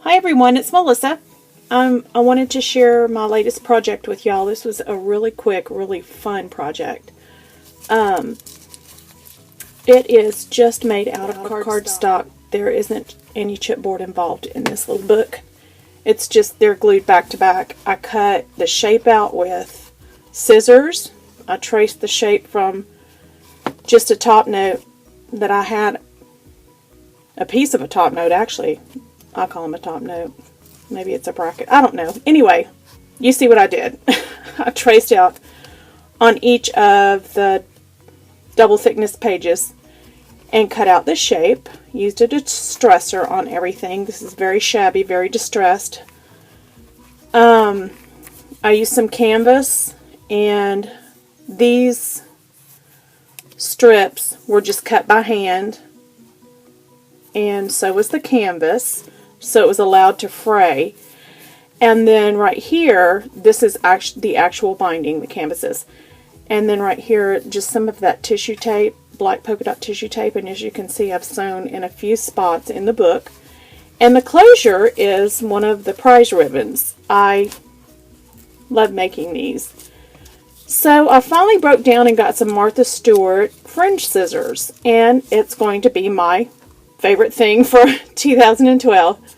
Hi everyone, it's Melissa. I wanted to share my latest project with y'all. This was a really quick, really fun project. It is just made out of cardstock. There isn't any chipboard involved in this little book. It's just, they're glued back to back. I cut the shape out with scissors. I traced the shape from just a top note that I had, a piece of a top note actually. I call them a top note. Maybe it's a bracket. I don't know. Anyway, you see what I did. I traced out on each of the double thickness pages and cut out the shape. Used a distressor on everything. This is very shabby, very distressed. I used some canvas, and these strips were just cut by hand, and so was the canvas. So it was allowed to fray. And then right here, this is the actual binding, the canvases. And then right here, just some of that tissue tape, black polka dot tissue tape. And as you can see, I've sewn in a few spots in the book. And the closure is one of the prize ribbons. I love making these. So I finally broke down and got some Martha Stewart fringe scissors. And it's going to be my favorite thing for 2012.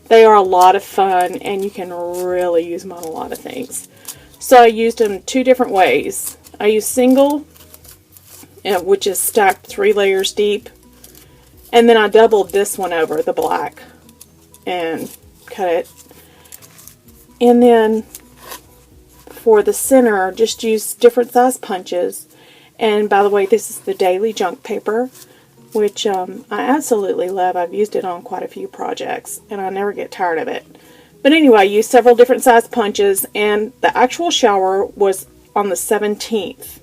They are a lot of fun, and you can really use them on a lot of things. So I used them two different ways. I used single, which is stacked 3 layers deep, and then I doubled this one over, the black, and cut it. And then for the center, just use different size punches. And by the way, this is the daily junk paper, which I absolutely love. I've used it on quite a few projects, and I never get tired of it. But anyway, I used several different size punches, and the actual shower was on the 17th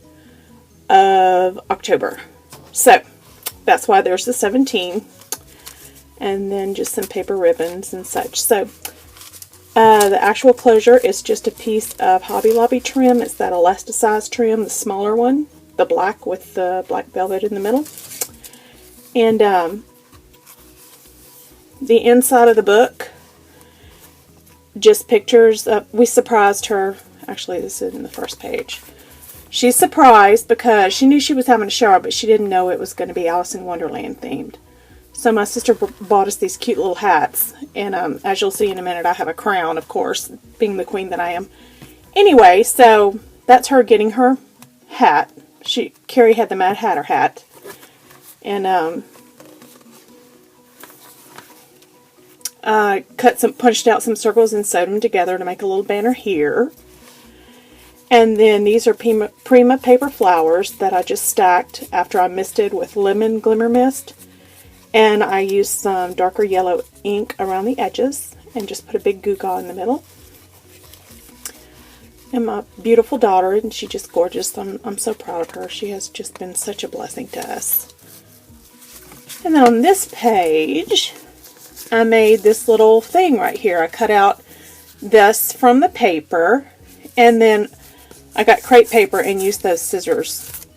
of October. So, that's why there's the 17. And then just some paper ribbons and such. So, the actual closure is just a piece of Hobby Lobby trim. It's that elasticized trim, the smaller one, the black with the black velvet in the middle. And the inside of the book, just pictures of, we surprised her. Actually, this is in the first page. She's surprised because she knew she was having a shower, but she didn't know it was going to be Alice in Wonderland themed. So my sister bought us these cute little hats. And as you'll see in a minute, I have a crown, of course, being the queen that I am. Anyway, so that's her getting her hat. Carrie had the Mad Hatter hat. And punched out some circles and sewed them together to make a little banner here. And then these are Prima paper flowers that I just stacked after I misted with lemon glimmer mist. And I used some darker yellow ink around the edges and just put a big gewgaw in the middle. And my beautiful daughter, and she's just gorgeous. I'm so proud of her. She has just been such a blessing to us. And then on this page, I made this little thing right here. I cut out this from the paper, and then I got crepe paper and used those scissors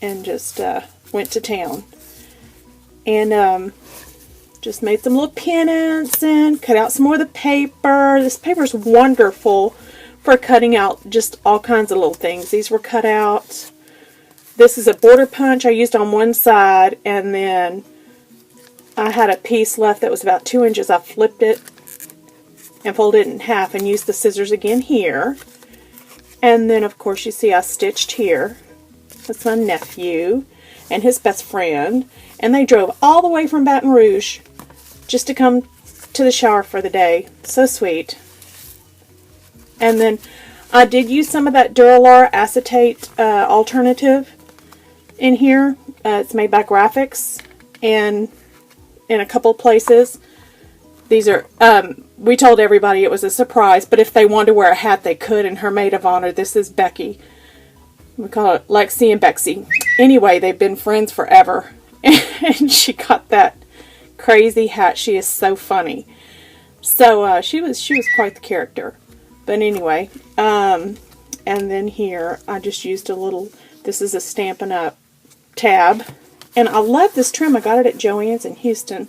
and just went to town. And just made some little pennants and cut out some more of the paper. This paper is wonderful for cutting out just all kinds of little things. These were cut out. This is a border punch I used on one side, and then I had a piece left that was about 2 inches. I flipped it and folded it in half and used the scissors again here. And then, of course, you see I stitched here. That's my nephew and his best friend. And they drove all the way from Baton Rouge just to come to the shower for the day. So sweet. And then I did use some of that Duralar acetate alternative in here. It's made by Graphics, and in a couple places. These are, we told everybody it was a surprise, but if they wanted to wear a hat, they could. And her maid of honor, this is Becky. We call it Lexie and Bexy. Anyway, they've been friends forever. And she got that crazy hat. She is so funny. So she was quite the character. But anyway, and then here I just used a little, this is a Stampin' Up! Tab. And I love this trim. I got it at Joann's in Houston.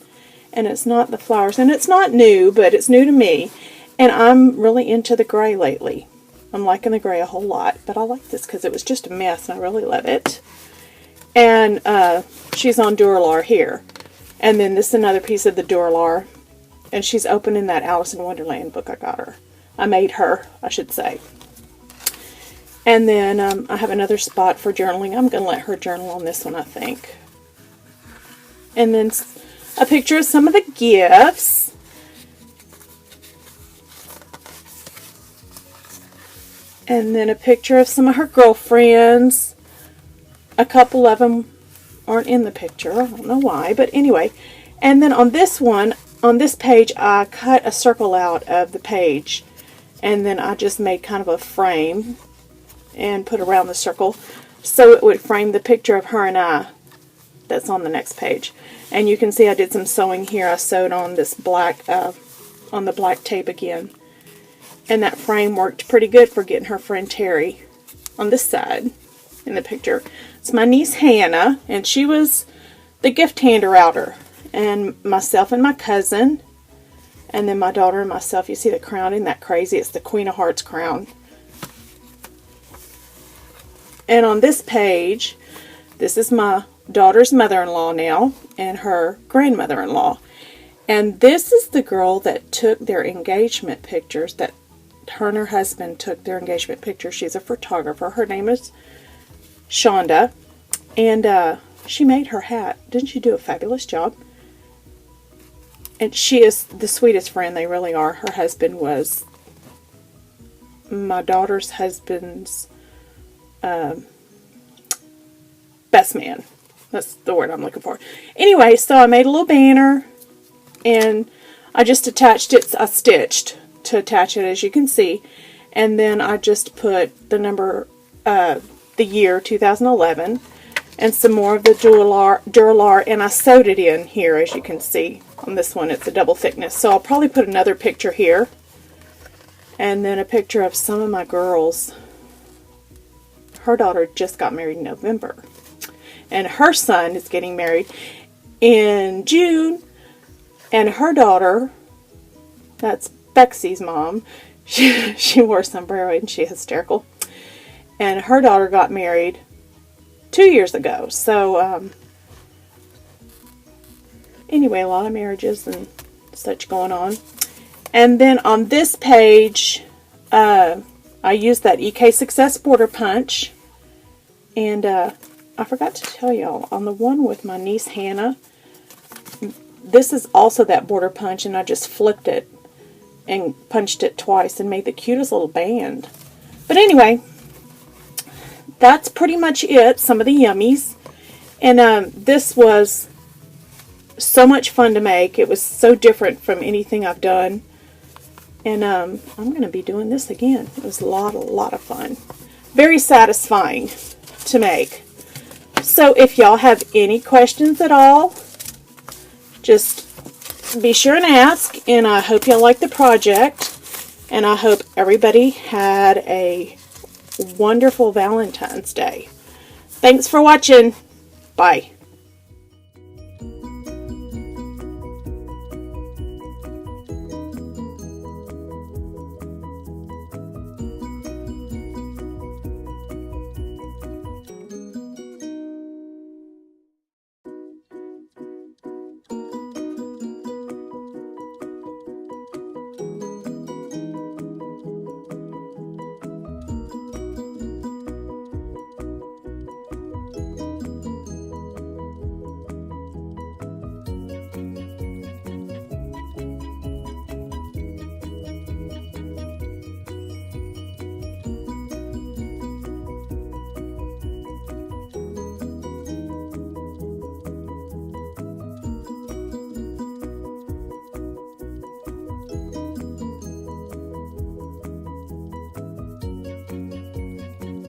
And it's not the flowers. And it's not new, but it's new to me. And I'm really into the gray lately. I'm liking the gray a whole lot. But I like this because it was just a mess and I really love it. And she's on Duralar here. And then this is another piece of the Duralar. And she's opening that Alice in Wonderland book I got her. I made her, I should say. And then I have another spot for journaling. I'm going to let her journal on this one, I think. And then a picture of some of the gifts. And then a picture of some of her girlfriends. A couple of them aren't in the picture. I don't know why, but anyway. And then on this one, on this page, I cut a circle out of the page. And then I just made kind of a frame and put around the circle so it would frame the picture of her and I that's on the next page. And you can see I did some sewing here. I sewed on this black, on the black tape again. And that frame worked pretty good for getting her friend Terry on this side in the picture. It's my niece Hannah, and she was the gift hander-outer. And myself and my cousin, and then my daughter and myself. You see the crown? Isn't that crazy? It's the Queen of Hearts crown. And on this page, this is my daughter's mother-in-law now, and her grandmother-in-law. And this is the girl that took their engagement pictures, that her and her husband took their engagement pictures. She's a photographer. Her name is Shonda. And she made her hat. Didn't she do a fabulous job? And she is the sweetest friend. They really are. Her husband was my daughter's husband's best man. That's the word I'm looking for. Anyway, so I made a little banner, and I just attached it. I stitched to attach it, as you can see, and then I just put the number, the year 2011, and some more of the Duralar, and I sewed it in here, as you can see. On this one, it's a double thickness, so I'll probably put another picture here, and then a picture of some of my girls. Her daughter just got married in November. And her son is getting married in June. And her daughter, that's Lexies' mom, she wore a sombrero and she's hysterical. And her daughter got married 2 years ago. So, anyway, a lot of marriages and such going on. And then on this page, I used that EK Success border punch. And I forgot to tell y'all, on the one with my niece Hannah, this is also that border punch, and I just flipped it and punched it twice and made the cutest little band. But anyway, that's pretty much it, some of the yummies. And this was so much fun to make. It was so different from anything I've done. And I'm going to be doing this again. It was a lot of fun. Very satisfying to make. So if y'all have any questions at all, just be sure and ask. And I hope y'all like the project. And I hope everybody had a wonderful Valentine's Day. Thanks for watching. Bye.